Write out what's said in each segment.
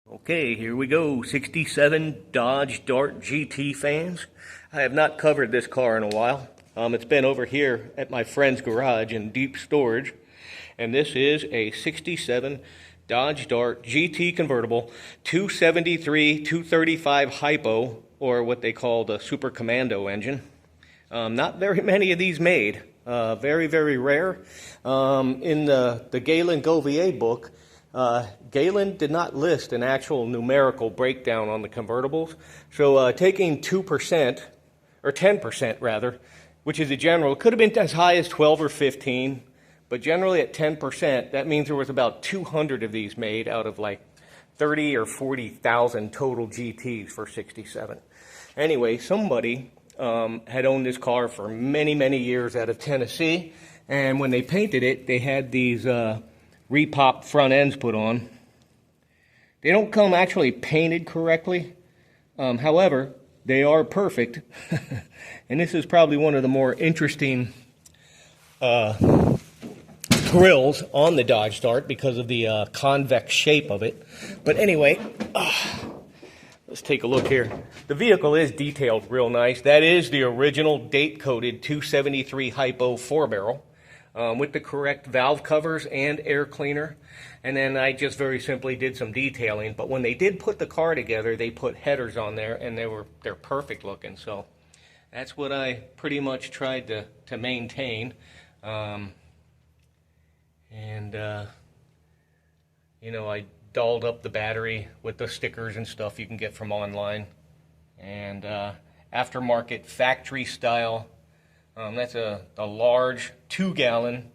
Okay, here we go. 67 Dodge Dart GT fans. I have not covered this car in a while. It's been over here at my friend's garage in deep storage. And this is a 67 Dodge Dart GT convertible, 273, 235 HiPo, or what they call the Super Commando engine. Not very many of these made. Very, very rare. In the Galen Gouvier book, Galen did not list an actual numerical breakdown on the convertibles. So taking 2%, or 10% rather, which is a general, it could have been as high as 12 or 15, but generally at 10%, that means there was about 200 of these made out of like 30 or 40,000 total GTs for 67. Anyway, somebody had owned this car for many, many years out of Tennessee, and when they painted it, they had these repop front ends put on. They don't come actually painted correctly. However, they are perfect. And this is probably one of the more interesting grills on the Dodge Dart because of the convex shape of it. But anyway, let's take a look here. The vehicle is detailed real nice. That is the original date-coded 273 HiPo 4-barrel. With the correct valve covers and air cleaner. And then I just very simply did some detailing. But when they did put the car together, they put headers on there, and they're perfect looking. So that's what I pretty much tried to maintain. You know, I dolled up the battery with the stickers and stuff you can get from online. And aftermarket factory style. That's a large 2-gallon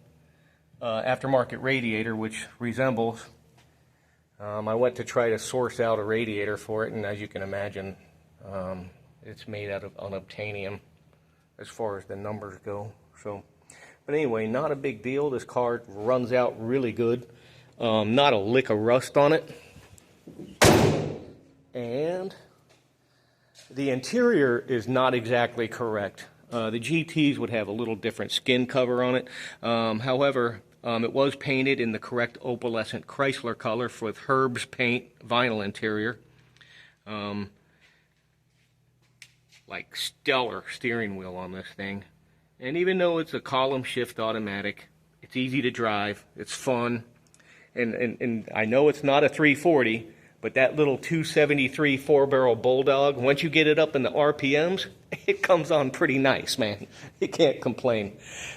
aftermarket radiator, which resembles. I went to try to source out a radiator for it, and as you can imagine, it's made out of unobtainium as far as the numbers go. So, but anyway, not a big deal. This car runs out really good. Not a lick of rust on it. And the interior is not exactly correct. The GTs would have a little different skin cover on it. However, it was painted in the correct opalescent Chrysler color with Herb's paint vinyl interior. Like stellar steering wheel on this thing. And even though it's a column shift automatic, it's easy to drive, it's fun. And I know it's not a 340, but that little 273 4-barrel Bulldog, once you get it up in the RPMs, it comes on pretty nice, man. You can't complain.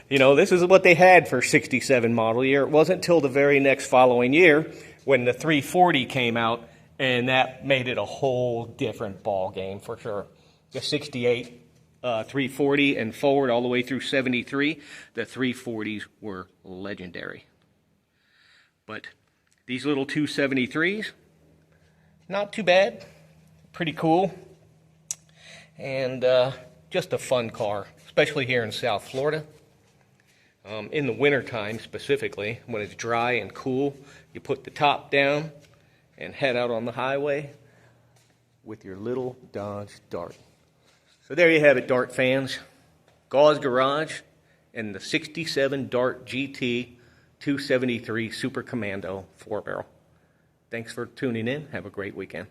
You know, this is what they had for 67 model year. It wasn't until the very next following year when the 340 came out, and that made it a whole different ball game for sure. The 68, 340 and forward all the way through 73, the 340s were legendary. But these little 273s, not too bad, pretty cool, and just a fun car, especially here in South Florida. In the wintertime specifically, when it's dry and cool, you put the top down and head out on the highway with your little Dodge Dart. So there you have it, Dart fans. Gauze Garage and the 67 Dart GT 273 Super Commando 4-barrel. Thanks for tuning in. Have a great weekend.